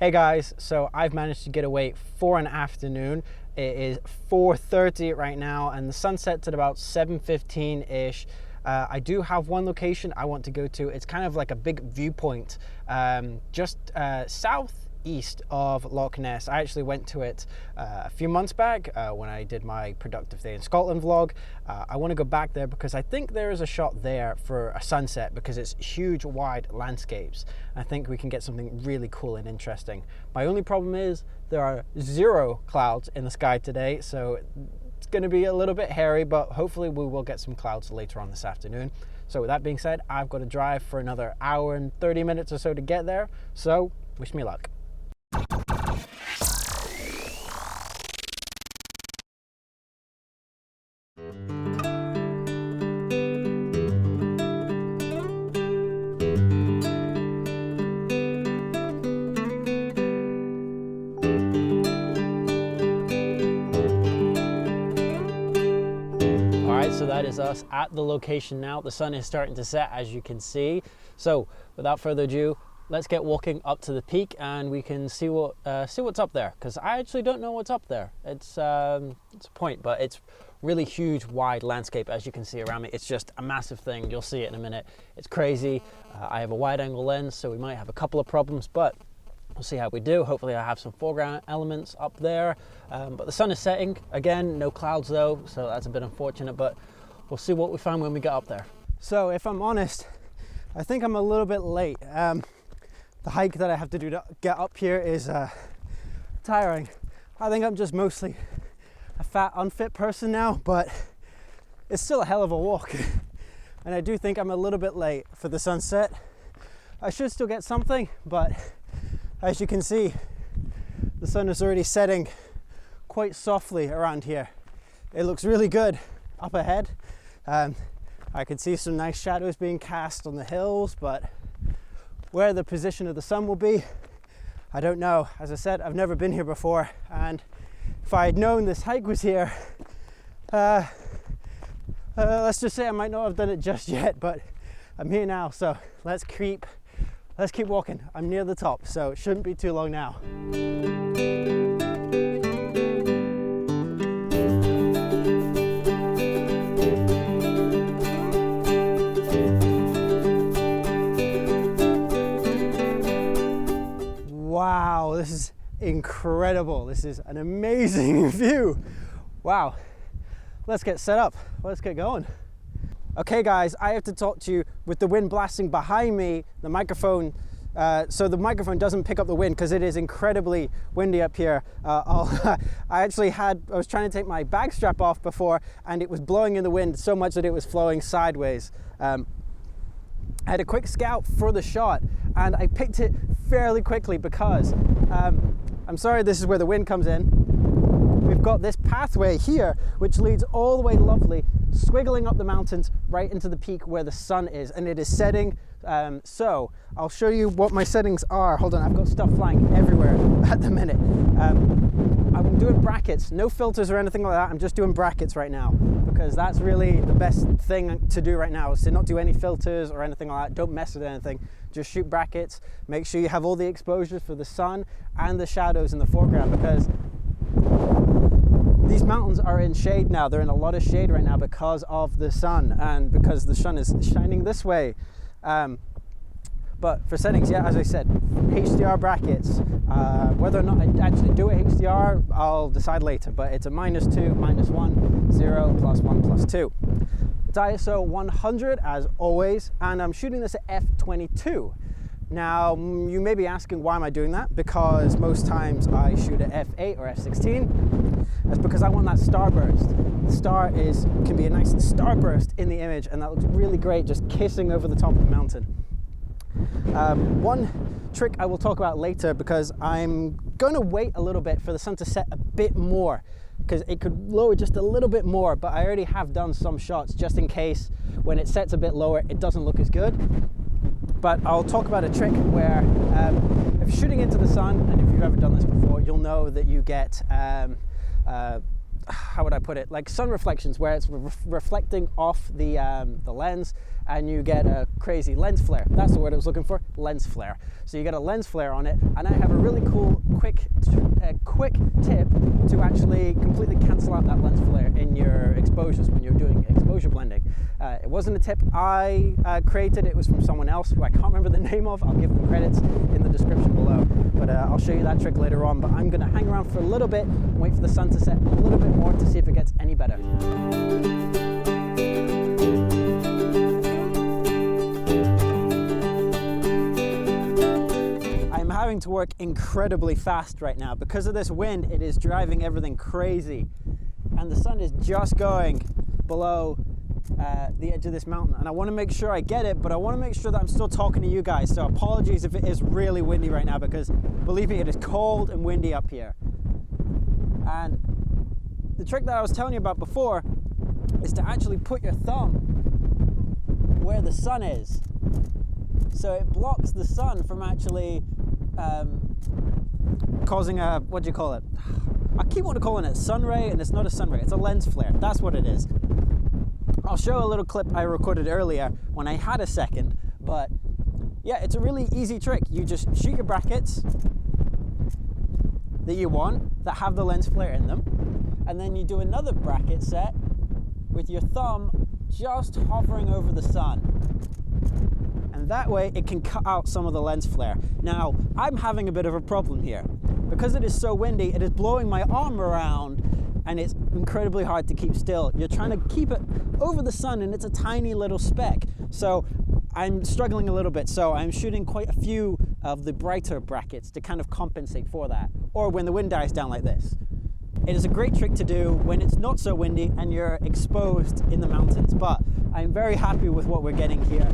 Hey guys, so I've managed to get away for an afternoon. It is 4:30 right now and the sun sets at about 7:15-ish. I do have one location I want to go to. It's kind of like a big viewpoint just southeast of Loch Ness. I actually went to it a few months back when I did my Productive Day in Scotland vlog. I want to go back there because I think there is a shot there for a sunset because it's huge, wide landscapes. I think we can get something really cool and interesting. My only problem is there are 0 clouds in the sky today, so it's going to be a little bit hairy, but hopefully we will get some clouds later on this afternoon. So with that being said, I've got to drive for another hour and 30 minutes or so to get there, so wish me luck. So that is us at the location now. The sun is starting to set, as you can see. So without further ado, let's get walking up to the peak and we can see what's up there, because I actually don't know what's up there. It's a point, but it's really huge, wide landscape, as you can see around me. It's just a massive thing. You'll see it in a minute. It's crazy. I have a wide angle lens, so we might have a couple of problems, but we'll see how we do. Hopefully I have some foreground elements up there, but the sun is setting again. No clouds though, so that's a bit unfortunate, but we'll see what we find when we get up there. So if I'm honest, I think I'm a little bit late. The hike that I have to do to get up here is tiring. I think I'm just mostly a fat, unfit person now, but it's still a hell of a walk. And I do think I'm a little bit late for the sunset. I should still get something, but as you can see, the sun is already setting quite softly around here. It looks really good up ahead. I can see some nice shadows being cast on the hills, but where the position of the sun will be, I don't know. As I said, I've never been here before, and if I had known this hike was here, let's just say I might not have done it just yet, but I'm here now, so let's keep walking. I'm near the top, so it shouldn't be too long now. Wow, this is incredible. This is an amazing view. Wow, let's get set up. Let's get going. Okay guys, I have to talk to you with the wind blasting behind me, the microphone, so the microphone doesn't pick up the wind because it is incredibly windy up here. I was trying to take my bag strap off before and it was blowing in the wind so much that it was flowing sideways. I had a quick scout for the shot and I picked it fairly quickly because, I'm sorry, this is where the wind comes in. We've got this pathway here which leads all the way lovely, squiggling up the mountains right into the peak where the sun is, and it is setting. So I'll show you what my settings are. Hold on, I've got stuff flying everywhere at the minute. I'm doing brackets, no filters or anything like that. I'm just doing brackets right now because that's really the best thing to do right now, is to not do any filters or anything like that. Don't mess with anything, just shoot brackets. Make sure you have all the exposures for the sun and the shadows in the foreground, because these mountains are in shade now. They're in a lot of shade right now because of the sun and because the sun is shining this way. But for settings, yeah, as I said, HDR brackets. Whether or not I actually do a HDR, I'll decide later, but it's a -2, -1, 0, +1, +2. It's ISO 100 as always, and I'm shooting this at f/22. Now, you may be asking, why am I doing that? Because most times I shoot at f/8 or f/16. That's because I want that starburst. The star can be a nice starburst in the image, and that looks really great just kissing over the top of the mountain. One trick I will talk about later, because I'm going to wait a little bit for the sun to set a bit more, because it could lower just a little bit more, but I already have done some shots just in case when it sets a bit lower it doesn't look as good. But I'll talk about a trick where if you're shooting into the sun, and if you've ever done this before, you'll know that you get how would I put it, like sun reflections, where it's reflecting off the lens, and you get a crazy lens flare. That's the word I was looking for, lens flare. So you get a lens flare on it, and I have a really cool quick tip to actually completely cancel out that lens flare in your exposures when you're doing exposure blending. It wasn't a tip I created, it was from someone else who I can't remember the name of. I'll give them credits in the description below, but I'll show you that trick later on. But I'm going to hang around for a little bit and wait for the sun to set a little bit more to see if it gets any better. I'm having to work incredibly fast right now. Because of this wind, it is driving everything crazy, and the sun is just going below the edge of this mountain, and I want to make sure I get it, but I want to make sure that I'm still talking to you guys. So apologies if it is really windy right now, because believe me, it is cold and windy up here. And the trick that I was telling you about before is to actually put your thumb where the sun is, so it blocks the sun from actually causing a, what do you call it? I keep wanting to call it a sun ray, and it's not a sun ray, it's a lens flare. That's what it is. I'll show a little clip I recorded earlier when I had a second, but yeah, it's a really easy trick. You just shoot your brackets that you want that have the lens flare in them, and then you do another bracket set with your thumb just hovering over the sun, and that way it can cut out some of the lens flare. Now, I'm having a bit of a problem here. Because it is so windy, it is blowing my arm around, and it's incredibly hard to keep still. You're trying to keep it over the sun, and it's a tiny little speck. So I'm struggling a little bit. So I'm shooting quite a few of the brighter brackets to kind of compensate for that, or when the wind dies down like this. It is a great trick to do when it's not so windy and you're exposed in the mountains, but I'm very happy with what we're getting here.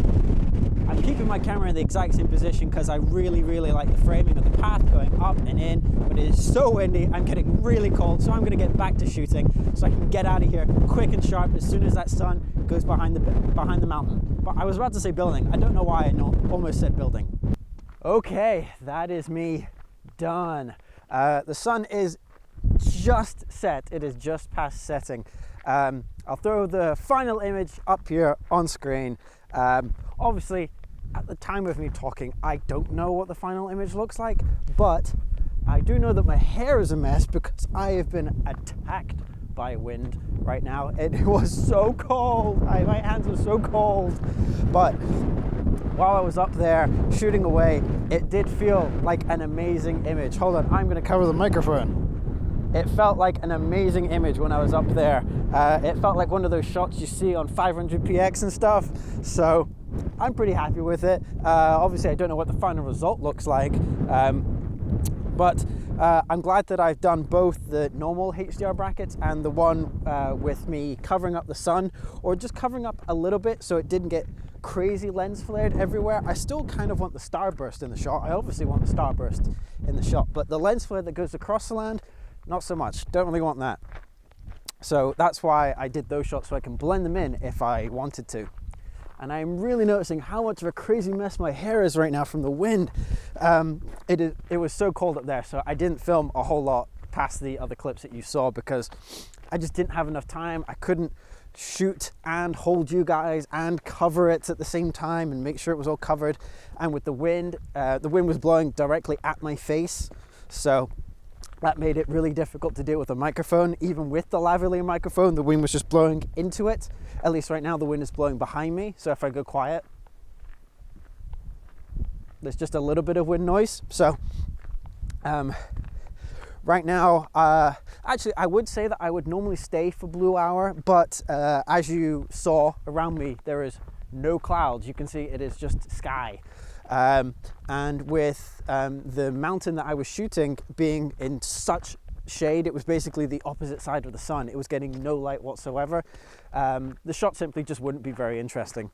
I'm keeping my camera in the exact same position because I really like the framing of the path going up and in, but it is so windy, I'm getting really cold, so I'm going to get back to shooting so I can get out of here quick and sharp as soon as that sun goes behind the mountain. But I was about to say building. I don't know why I almost said building. Okay, that is me done. The sun is just set. It is just past setting. I'll throw the final image up here on screen. Obviously, at the time of me talking, I don't know what the final image looks like, but I do know that my hair is a mess because I have been attacked by wind right now. It was so cold. My hands were so cold. But while I was up there shooting away, it did feel like an amazing image. Hold on, I'm going to cover the microphone. It felt like an amazing image when I was up there. It felt like one of those shots you see on 500px and stuff. So I'm pretty happy with it. Obviously, I don't know what the final result looks like, but I'm glad that I've done both the normal HDR brackets and the one with me covering up the sun, or just covering up a little bit so it didn't get crazy lens flared everywhere. I still kind of want the starburst in the shot. I obviously want the starburst in the shot, but the lens flare that goes across the land, not so much. Don't really want that. So that's why I did those shots, so I can blend them in if I wanted to. And I'm really noticing how much of a crazy mess my hair is right now from the wind. It was so cold up there, so I didn't film a whole lot past the other clips that you saw because I just didn't have enough time. I couldn't shoot and hold you guys and cover it at the same time and make sure it was all covered. And with the wind was blowing directly at my face, so that made it really difficult to deal with the microphone. Even with the lavalier microphone, the wind was just blowing into it. At least right now the wind is blowing behind me, so if I go quiet, there's just a little bit of wind noise. So right now, actually I would say that I would normally stay for Blue Hour, but as you saw around me, there is no clouds. You can see it is just sky. And with the mountain that I was shooting being in such shade, it was basically the opposite side of the sun. It was getting no light whatsoever. The shot simply just wouldn't be very interesting.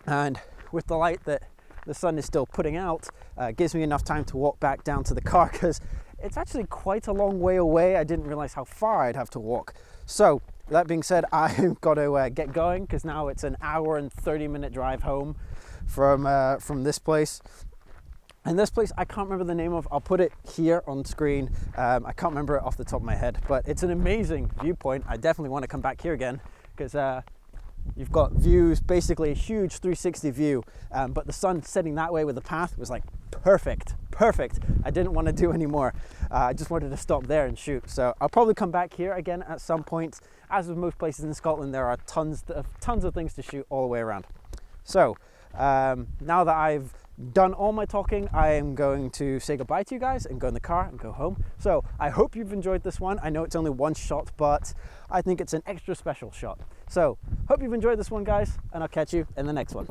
And with the light that the sun is still putting out, gives me enough time to walk back down to the car, because it's actually quite a long way away. I didn't realize how far I'd have to walk. So that being said, I've got to get going, because now it's an hour and 30-minute drive home from this place. And this place, I can't remember the name of. I'll put it here on screen. I can't remember it off the top of my head, but it's an amazing viewpoint. I definitely want to come back here again because you've got views, basically a huge 360 view, but the sun setting that way with the path was like perfect. I didn't want to do any more. I just wanted to stop there and shoot. So I'll probably come back here again at some point. As with most places in Scotland, there are tons of things to shoot all the way around. So now that I've done all my talking, I am going to say goodbye to you guys and go in the car and go home. So I hope you've enjoyed this one. I know it's only one shot, but I think it's an extra special shot. So hope you've enjoyed this one, guys, and I'll catch you in the next one.